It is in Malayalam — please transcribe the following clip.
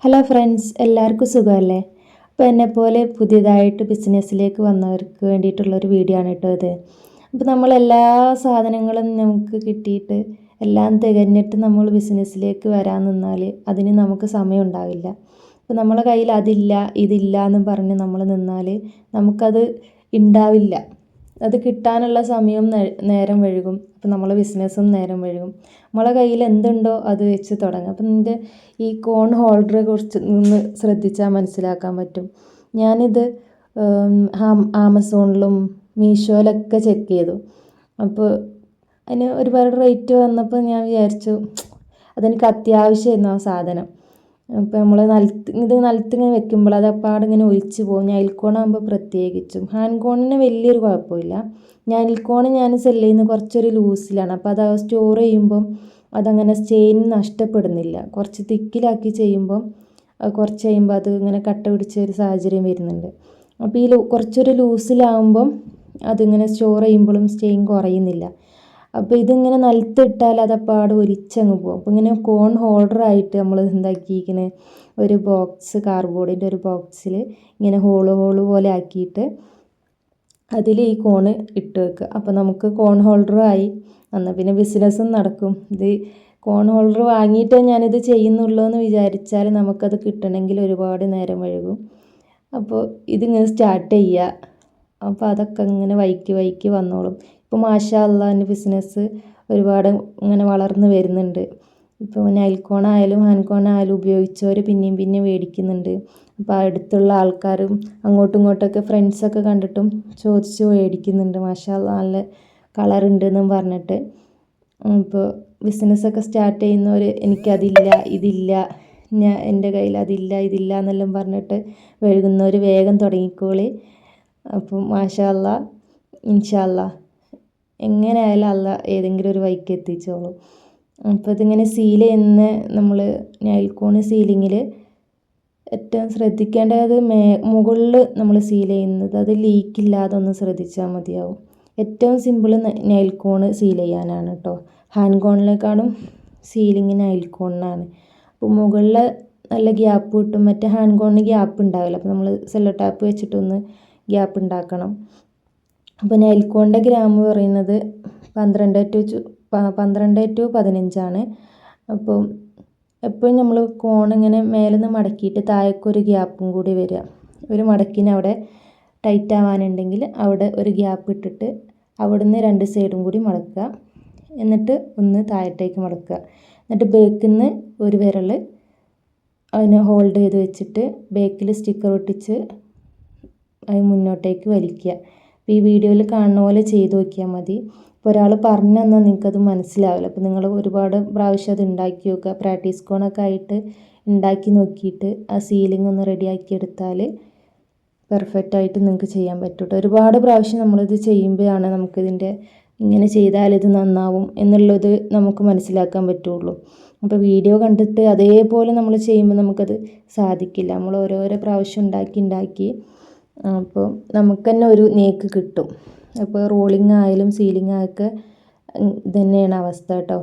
ഹലോ ഫ്രണ്ട്സ്, എല്ലാവർക്കും സുഖമല്ലേ? അപ്പോൾ എന്നെപ്പോലെ പുതിയതായിട്ട് ബിസിനസ്സിലേക്ക് വന്നവർക്ക് വേണ്ടിയിട്ടുള്ളൊരു വീഡിയോ ആണ് കേട്ടോ ഇത്. അപ്പോൾ നമ്മളെല്ലാ സാധനങ്ങളും നമുക്ക് കിട്ടിയിട്ട് എല്ലാം തികഞ്ഞിട്ട് നമ്മൾ ബിസിനസ്സിലേക്ക് വരാൻ നിന്നാൽ അതിന് നമുക്ക് സമയം ഉണ്ടാവില്ല. അപ്പോൾ നമ്മളെ കയ്യിൽ അതില്ല ഇതില്ല എന്ന് പറഞ്ഞ് നമ്മൾ നിന്നാൽ നമുക്കത് ഉണ്ടാവില്ല. അത് കിട്ടാനുള്ള സമയം നേരം വഴുകും. അപ്പോൾ നമ്മളെ ബിസിനസ്സും നേരം വഴുകും. നമ്മളെ കയ്യിൽ എന്തുണ്ടോ അത് വെച്ച് തുടങ്ങും. അപ്പം നിൻ്റെ ഈ കോൺ ഹോൾഡറെ കുറിച്ച് നിന്ന് ശ്രദ്ധിച്ചാൽ മനസ്സിലാക്കാൻ പറ്റും. ഞാനിത് ആമസോണിലും മീഷോയിലൊക്കെ ചെക്ക് ചെയ്തു. അപ്പോൾ അതിന് ഒരുപാട് റേറ്റ് വന്നപ്പോൾ ഞാൻ വിചാരിച്ചു അതെനിക്ക് അത്യാവശ്യമായിരുന്നു ആ സാധനം. അപ്പോൾ നമ്മൾ നിലത്തിങ്ങനെ വെക്കുമ്പോൾ അത് അപ്പാടിങ്ങനെ ഒലിച്ച് പോകും. നൈൽക്കോണാകുമ്പോൾ പ്രത്യേകിച്ചും. ഹാൻഡ് കോണിന് വലിയൊരു കുഴപ്പമില്ല. നൈൽക്കോൺ ഞാൻ സെല്ല് ചെയ്യുന്നത് കുറച്ചൊരു ലൂസിലാണ്. അപ്പോൾ അത് സ്റ്റോർ ചെയ്യുമ്പം അതങ്ങനെ സ്റ്റെയിൻ നഷ്ടപ്പെടുന്നില്ല. കുറച്ച് തിക്കിലാക്കി ചെയ്യുമ്പം കുറച്ച് കഴിയുമ്പോൾ അത് ഇങ്ങനെ കട്ട പിടിച്ച ഒരു സാഹചര്യം വരുന്നുണ്ട്. അപ്പോൾ ഈ കുറച്ചൊരു ലൂസിലാകുമ്പം അതിങ്ങനെ സ്റ്റോർ ചെയ്യുമ്പോഴും സ്റ്റെയിൻ കുറയുന്നില്ല. അപ്പോൾ ഇതിങ്ങനെ നിലത്തിട്ടാൽ അതപ്പാട് ഒലിച്ചങ്ങ് പോകും. അപ്പോൾ ഇങ്ങനെ കോൺ ഹോൾഡറായിട്ട് നമ്മൾ എന്താക്കിയിരിക്കുന്നത്, ഒരു ബോക്സ്, കാർഡ്ബോർഡിൻ്റെ ഒരു ബോക്സിൽ ഇങ്ങനെ ഹോള് പോലെ ആക്കിയിട്ട് അതിൽ ഈ കോണ് ഇട്ട് വെക്കുക. അപ്പോൾ നമുക്ക് കോൺ ഹോൾഡറായി. എന്നാൽ പിന്നെ ബിസിനസ്സും നടക്കും. ഇത് കോൺ ഹോൾഡർ വാങ്ങിയിട്ടേ ഞാനിത് ചെയ്യുന്നുള്ളൂ എന്ന് വിചാരിച്ചാൽ നമുക്കത് കിട്ടണമെങ്കിൽ ഒരുപാട് നേരം വഴുകും. അപ്പോൾ ഇതിങ്ങനെ സ്റ്റാർട്ട് ചെയ്യുക. അപ്പോൾ അതൊക്കെ ഇങ്ങനെ വൈക്കി വന്നോളും. ഇപ്പോൾ മാഷാ അല്ലാഹ് എൻ്റെ ബിസിനസ് ഒരുപാട് ഇങ്ങനെ വളർന്നു വരുന്നുണ്ട്. ഇപ്പോൾ നൈൽക്കോണായാലും ഹാൻഡ് കോണായാലും ഉപയോഗിച്ചവർ പിന്നെയും മേടിക്കുന്നുണ്ട്. അപ്പോൾ അടുത്തുള്ള ആൾക്കാരും അങ്ങോട്ടും ഇങ്ങോട്ടൊക്കെ ഫ്രണ്ട്സൊക്കെ കണ്ടിട്ടും ചോദിച്ച് മേടിക്കുന്നുണ്ട്. മാഷാ അല്ലാഹ് നല്ല കളറുണ്ട് എന്നും പറഞ്ഞിട്ട്. ഇപ്പോൾ ബിസിനസ്സൊക്കെ സ്റ്റാർട്ട് ചെയ്യുന്നവർ എനിക്കതില്ല ഇതില്ല, എൻ്റെ കയ്യിൽ അതില്ല ഇതില്ല എന്നെല്ലാം പറഞ്ഞിട്ട് വഴുകുന്നവർ വേഗം തുടങ്ങിക്കോളി. അപ്പോൾ മാഷാ അല്ലാഹ്, ഇൻഷാ അല്ലാഹ് എങ്ങനെയായാലും അല്ലാഹ് ഏതെങ്കിലും ഒരു വഴിക്ക് എത്തിച്ചോളും. അപ്പോൾ ഇതിങ്ങനെ സീൽ ചെയ്യുന്ന നമ്മൾ നൈൽക്കോൺ സീലിങ്ങിൽ ഏറ്റവും ശ്രദ്ധിക്കേണ്ടത് മുകളിൽ നമ്മൾ സീൽ ചെയ്യുന്നത് അത് ലീക്കില്ലാതെ ഒന്ന് ശ്രദ്ധിച്ചാൽ മതിയാവും. ഏറ്റവും സിമ്പിൾ നൈൽക്കോൺ സീൽ ചെയ്യാനാണ് കേട്ടോ. ഹാൻഡ് കോണിനേക്കാളും സീലിങ് നൈൽക്കോണിനാണ്. അപ്പോൾ മുകളിൽ നല്ല ഗ്യാപ്പ് കിട്ടും. മറ്റേ ഹാൻഡ് കോണിന് ഗ്യാപ്പ് ഉണ്ടാവില്ല. അപ്പോൾ നമ്മൾ സെല്ലോ ടാപ്പ് വെച്ചിട്ടൊന്ന് ഗ്യാപ്പ് ഉണ്ടാക്കണം. അപ്പോൾ നൈൽക്കോണിൻ്റെ ഗ്രാം പറയുന്നത് 12 to 15 അപ്പോൾ എപ്പോഴും നമ്മൾ കോൺ ഇങ്ങനെ മേലെ നിന്ന് മടക്കിയിട്ട് താഴേക്കൊരു ഗ്യാപ്പും കൂടി വരിക. ഒരു മടക്കിന് അവിടെ ടൈറ്റ് ആവാനുണ്ടെങ്കിൽ അവിടെ ഒരു ഗ്യാപ്പ് ഇട്ടിട്ട് അവിടുന്ന് 2 സൈഡും കൂടി മടക്കുക. എന്നിട്ട് ഒന്ന് താഴത്തേക്ക് മടക്കുക. എന്നിട്ട് ബേക്കിൽ നിന്ന് ഒരു വിരൽ അതിനെ ഹോൾഡ് ചെയ്ത് വെച്ചിട്ട് ബേക്കിൽ സ്റ്റിക്കർ ഒട്ടിച്ച് അത് മുന്നോട്ടേക്ക് വലിക്കുക. അപ്പോൾ ഈ വീഡിയോയിൽ കാണുന്ന പോലെ ചെയ്ത് നോക്കിയാൽ മതി. ഇപ്പോൾ ഒരാൾ പറഞ്ഞു തന്നാൽ നിങ്ങൾക്കത് മനസ്സിലാവില്ല. അപ്പോൾ നിങ്ങൾ ഒരുപാട് പ്രാവശ്യം അത് ഉണ്ടാക്കി നോക്കുക. പ്രാക്ടീസ് കോണൊക്കെ ആയിട്ട് ഉണ്ടാക്കി നോക്കിയിട്ട് ആ സീലിംഗ് ഒന്ന് റെഡിയാക്കി എടുത്താൽ പെർഫെക്റ്റായിട്ട് നിങ്ങൾക്ക് ചെയ്യാൻ പറ്റും. ഒരുപാട് പ്രാവശ്യം നമ്മളിത് ചെയ്യുമ്പോഴാണ് നമുക്കിതിൻ്റെ ഇങ്ങനെ ചെയ്താൽ ഇത് നന്നാവും എന്നുള്ളത് നമുക്ക് മനസ്സിലാക്കാൻ പറ്റുള്ളൂ. അപ്പോൾ വീഡിയോ കണ്ടിട്ട് അതേപോലെ നമ്മൾ ചെയ്യുമ്പോൾ നമുക്കത് സാധിക്കില്ല. നമ്മൾ ഓരോരോ പ്രാവശ്യം ഉണ്ടാക്കി അപ്പോൾ നമുക്ക് തന്നെ ഒരു നേക്ക് കിട്ടും. അപ്പോൾ റോളിംഗ് ആയാലും സീലിംഗ് ആയൊക്കെ ഇത് തന്നെയാണ് അവസ്ഥ കേട്ടോ.